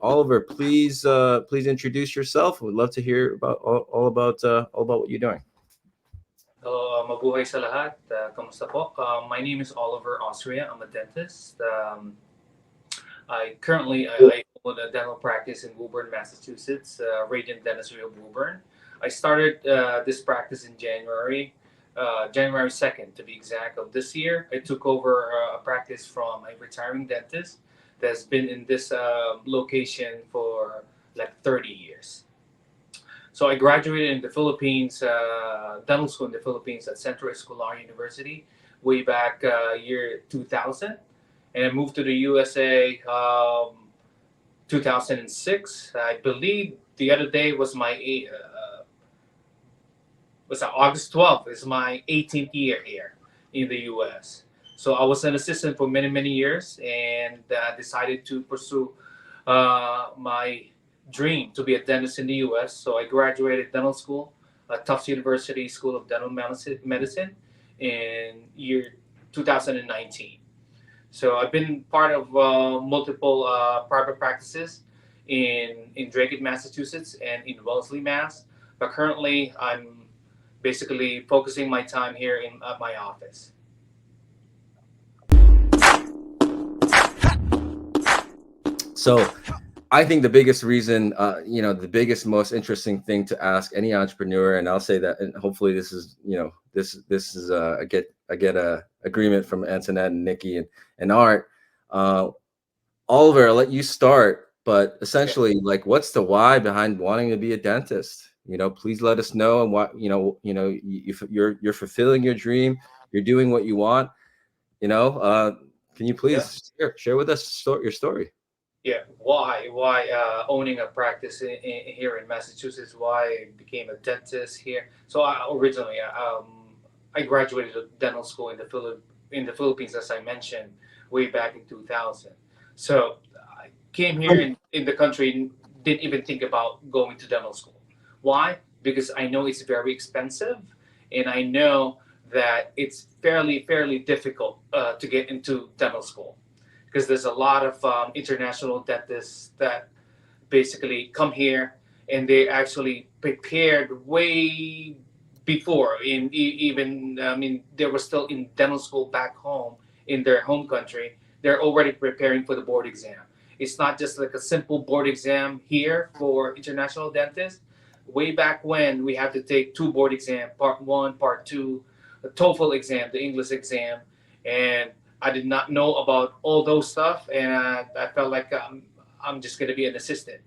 Oliver, please introduce yourself. We'd love to hear about all about what you're doing. Mabuhay sa lahat. Kamusta po? My name is Oliver Austria. I'm a dentist. I own a dental practice in Woburn, Massachusetts, Radiant Dentistry of Woburn. I started this practice in January 2nd to be exact, of this year. I took over a practice from a retiring dentist that's been in this location for like 30 years. So I graduated in the Philippines, dental school in the Philippines at Central Escolar University way back year 2000. And I moved to the USA 2006. I believe the other day was August 12th is my 18th year here in the US. So I was an assistant for many, many years and decided to pursue my dream to be a dentist in the US. So I graduated dental school at Tufts University School of Dental Medicine in year 2019. So I've been part of multiple private practices in Dracut, Massachusetts, and in Wellesley, Mass. But currently, I'm basically focusing my time here in my office. So I think the biggest reason, the biggest, most interesting thing to ask any entrepreneur, and I'll say that, and hopefully this is, this is I get a agreement from Antoinette and Nikki and Art. Oliver, I'll let you start, but essentially, like, what's the why behind wanting to be a dentist? Please let us know, and what you're fulfilling your dream, you're doing what you want. Can you please share with us your story? Yeah, why owning a practice here in Massachusetts? Why I became a dentist here? So originally, I graduated dental school in the Philippines, as I mentioned, way back in 2000. So I came here in the country and didn't even think about going to dental school. Why? Because I know it's very expensive, and I know that it's fairly difficult to get into dental school, because there's a lot of international dentists that basically come here, and they actually prepared way before even I mean, they were still in dental school back home in their home country. They're already preparing for the board exam. It's not just like a simple board exam here for international dentists. Way back when, we had to take two board exam, part one, part two, the TOEFL exam, the English exam, and I did not know about all those stuff, and I felt like I'm just going to be an assistant.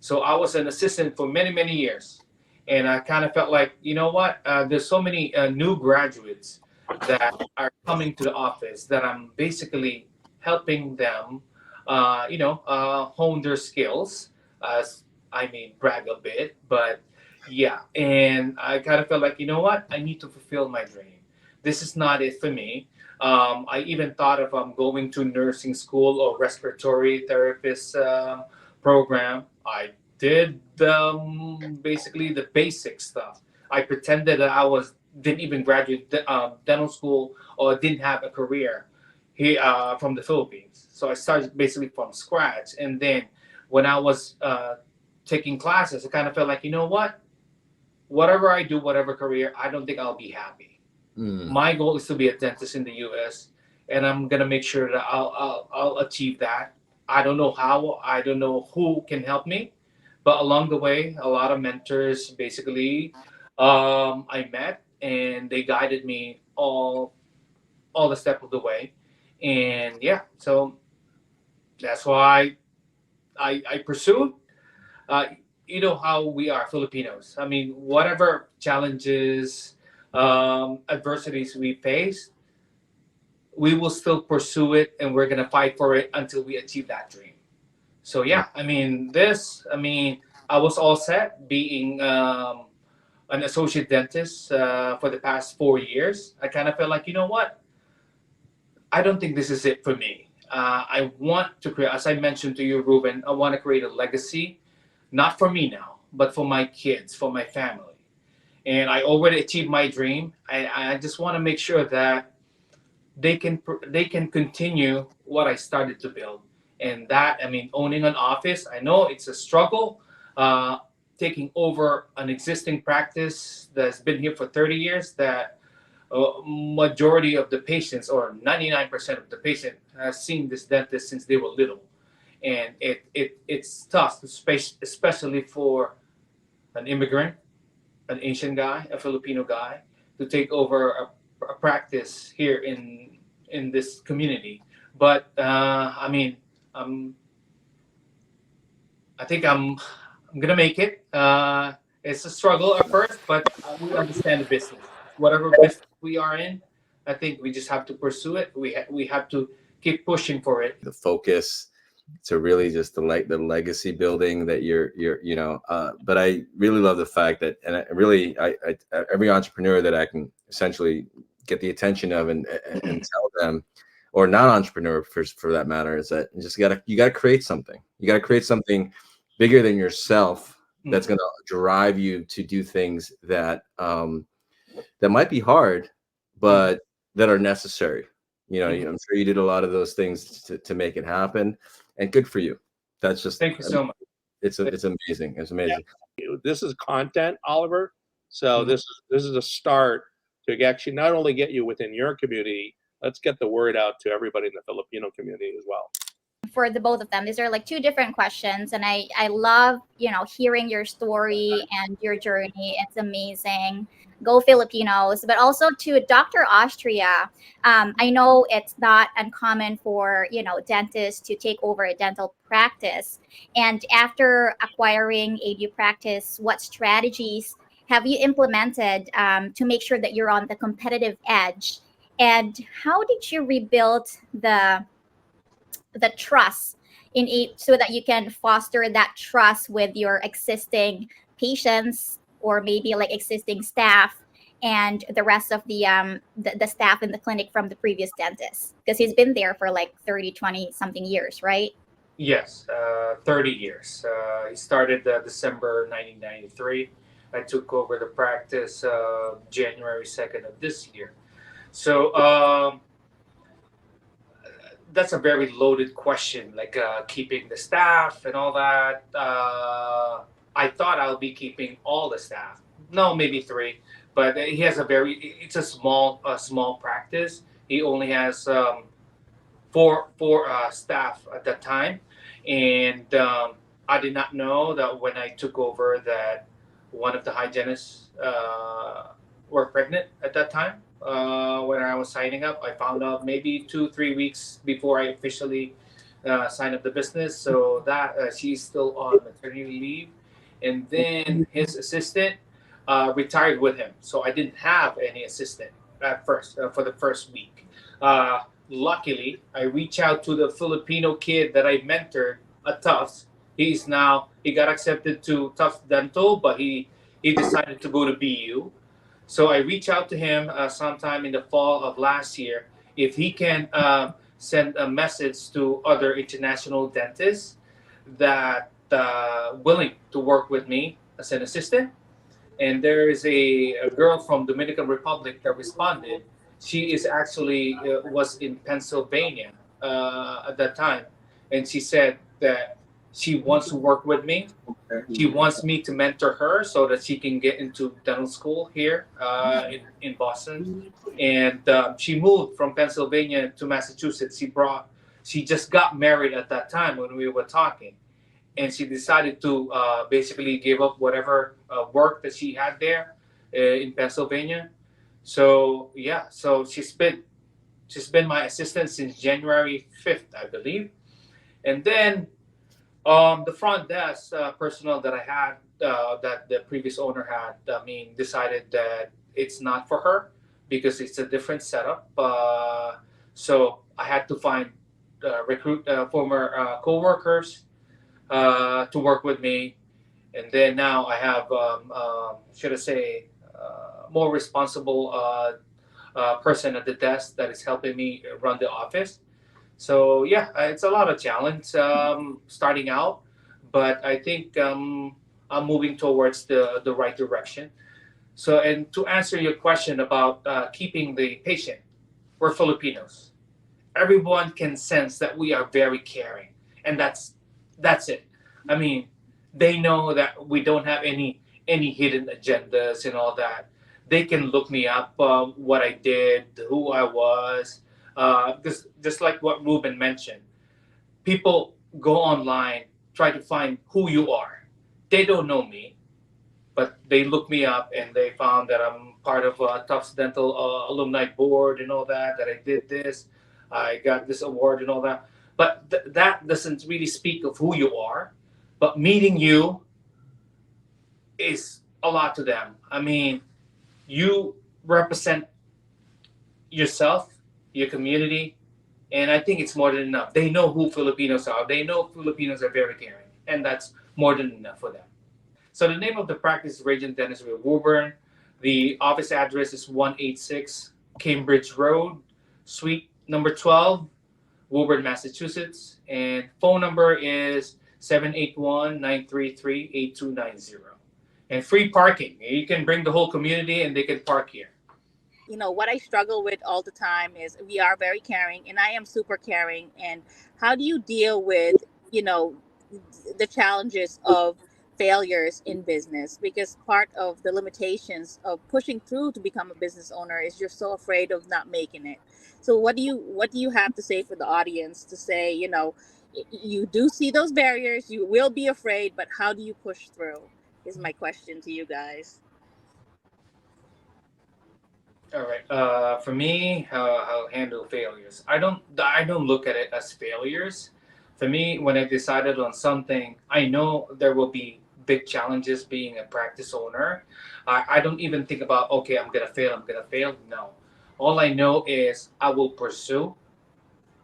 So I was an assistant for many, many years, and I kind of felt like, you know what? There's so many new graduates that are coming to the office that I'm basically helping them, hone their skills. As I mean, brag a bit, but yeah. And I kind of felt like, you know what? I need to fulfill my dream. This is not it for me. I even thought of going to nursing school or respiratory therapist program. I did basically the basic stuff. I pretended that I didn't even graduate dental school or didn't have a career here from the Philippines. So I started basically from scratch. And then when I was taking classes, I kind of felt like, you know what? Whatever I do, whatever career, I don't think I'll be happy. My goal is to be a dentist in the U.S., and I'm gonna make sure that I'll achieve that. I don't know how. I don't know who can help me, but along the way, a lot of mentors basically I met, and they guided me all the step of the way. And yeah, so that's why I pursued. Uh, you know how we are Filipinos. I mean, whatever challenges, adversities we face, we will still pursue it, and we're gonna fight for it until we achieve that dream. So yeah, I was all set being an associate dentist for the past 4 years. I kind of felt like, you know what? I don't think this is it for me. I want to create, as I mentioned to you, Ruben, I want to create a legacy, not for me now, but for my kids, for my family. And I already achieved my dream. I just want to make sure that they can continue what I started to build, And that, I mean, owning an office, I know it's a struggle. Taking over an existing practice that's been here for 30 years, that majority of the patients, or 99% of the patient, has seen this dentist since they were little. And it's tough, especially for an immigrant, an Asian guy, a Filipino guy, to take over a practice here in this community. But I mean, um, I think I'm gonna make it. It's a struggle at first, but we understand the business. Whatever business we are in, I think we just have to pursue it. We have to keep pushing for it. The focus to really just the legacy building that but I really love the fact that, and I every entrepreneur that I can essentially get the attention of and tell them, or non-entrepreneur for that matter, is that you gotta create something. You gotta create something bigger than yourself that's going to drive you to do things that that might be hard, but that are necessary. I'm sure you did a lot of those things to make it happen, and good for you. That's just, Thank you so much. It's amazing. It's amazing. Yeah. This is content, Oliver. So this is a start to actually not only get you within your community, let's get the word out to everybody in the Filipino community as well. For the both of them, these are like two different questions, and I love hearing your story and your journey. It's amazing. Go Filipinos. But also to Dr. Austria, I know it's not uncommon for dentists to take over a dental practice, and after acquiring a new practice, what strategies have you implemented to make sure that you're on the competitive edge, and how did you rebuild the trust in it so that you can foster that trust with your existing patients, or maybe like existing staff and the rest of the staff in the clinic from the previous dentist, because he's been there for like 30-20 something years, right? Yes, 30 years. He started December 1993. I took over the practice January 2nd of this year. So that's a very loaded question, like keeping the staff and all that. I thought I'll be keeping all the staff. No, maybe 3, but it's a small practice. He only has 4 staff at that time, and I did not know that when I took over that one of the hygienists were pregnant at that time. When I was signing up, I found out maybe 2-3 weeks before I officially signed up the business. So that she's still on maternity leave, and then his assistant retired with him. So I didn't have any assistant at first for the first week. Luckily, I reached out to the Filipino kid that I mentored at Tufts. He got accepted to Tufts Dental, but he decided to go to BU. So I reached out to him sometime in the fall of last year if he can send a message to other international dentists that willing to work with me as an assistant. And there is a girl from Dominican Republic that responded. She is actually was in Pennsylvania at that time, and she said that she wants to work with me. She wants me to mentor her so that she can get into dental school here in Boston. And she moved from Pennsylvania to Massachusetts. She just got married at that time when we were talking. And she decided to basically give up whatever work that she had there in Pennsylvania. So yeah, so she's been my assistant since January 5th, I believe. And then the front desk personnel that I had, that the previous owner had, decided that it's not for her because it's a different setup. So I had to recruit former co-workers to work with me. And then now I have, should I say, more responsible person at the desk that is helping me run the office. So yeah, it's a lot of challenge starting out, but I think I'm moving towards the right direction. So, and to answer your question about keeping the patient, we're Filipinos. Everyone can sense that we are very caring, and that's it. I mean, they know that we don't have any hidden agendas and all that. They can look me up, what I did, who I was, because just like what Ruben mentioned, people go online, try to find who you are. They don't know me, but they look me up and they found that I'm part of Tufts Dental alumni board and all that. That I did this, I got this award and all that. But that doesn't really speak of who you are. But meeting you is a lot to them. I mean, you represent yourself, your community, and I think it's more than enough. They know who Filipinos are. They know Filipinos are very caring, and that's more than enough for them. So the name of the practice is Radiant Dentistry with Woburn. The office address is 186 Cambridge Road, Suite number 12, Woburn, Massachusetts. And phone number is 781-933-8290. And free parking. You can bring the whole community and they can park here. You know, what I struggle with all the time is we are very caring, and I am super caring. And how do you deal with, you know, the challenges of failures in business? Because part of the limitations of pushing through to become a business owner is you're so afraid of not making it. So what do you have to say for the audience to say, you know, you do see those barriers, you will be afraid, but how do you push through is my question to you guys. All right. For me, how I'll handle failures. I don't look at it as failures. For me, when I decided on something, I know there will be big challenges being a practice owner. I don't even think about, okay, I'm gonna fail. No. All I know is I will pursue.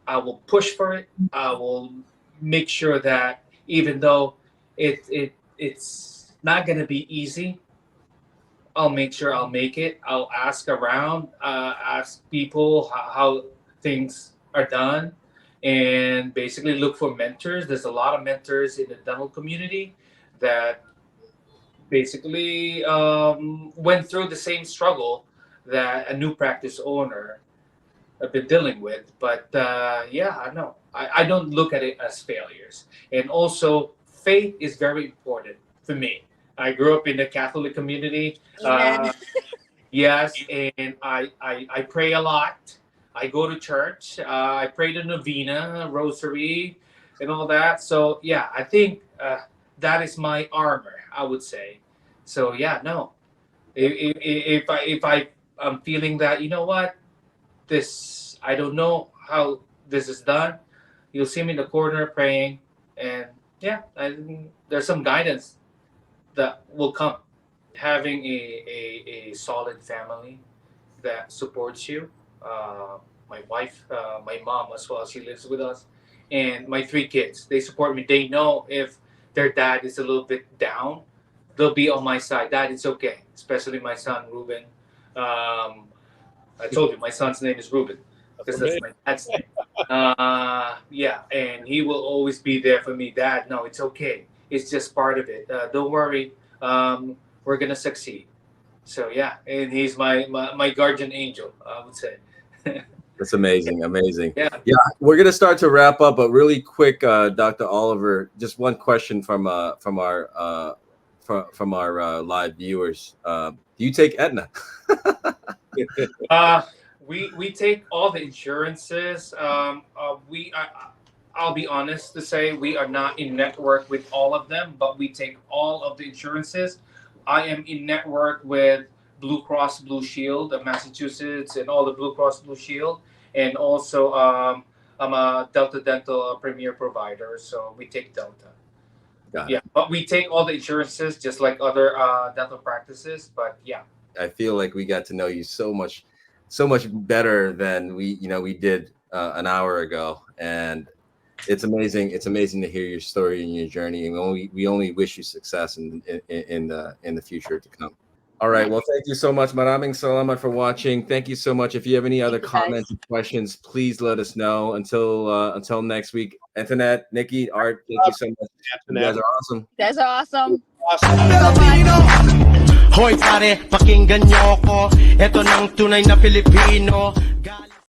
I will push for it. I will make sure that even though it's not gonna be easy, I'll make sure I'll make it. I'll ask around, ask people how things are done, and basically look for mentors. There's a lot of mentors in the dental community that basically went through the same struggle that a new practice owner have been dealing with. But yeah, I know. I don't look at it as failures. And also, faith is very important for me. I grew up in the Catholic community. Yes, and I pray a lot. I go to church. I pray the novena, rosary, and all that. So yeah, I think that is my armor, I would say. So yeah, no. If I'm feeling that, you know what, this, I don't know how this is done, you'll see me in the corner praying, and yeah, there's some guidance that will come. Having a solid family that supports you. My wife, my mom as well, she lives with us, and my 3 kids, they support me. They know if their dad is a little bit down, they'll be on my side. Dad, it's okay. Especially my son, Ruben. I told you my son's name is Ruben because that's my dad's name. Yeah, and he will always be there for me. Dad, no, it's okay. It's just part of it. Don't worry. We're gonna succeed. So yeah, and he's my guardian angel, I would say. That's amazing. Yeah. We're gonna start to wrap up, but really quick, Dr. Oliver, just one question from our live viewers. Do you take Aetna? We take all the insurances. I'll be honest to say we are not in network with all of them, but we take all of the insurances. I am in network with Blue Cross Blue Shield of Massachusetts and all the Blue Cross Blue Shield, and also I'm a Delta Dental premier provider, so we take Delta. Got it. Yeah, but we take all the insurances just like other dental practices. But yeah, I feel like we got to know you so much better than we did an hour ago, and it's amazing. It's amazing to hear your story and your journey, and we only wish you success in the future to come. All right. Well, thank you so much. Maraming salamat for watching. Thank you so much. If you have any other comments and questions, please let us know. Until next week. Antoinette, Nikki, Art, thank you so much. You guys are awesome. You guys are awesome. Hoy pare, pakinggan niyo ko. Ito ng tunay na Filipino.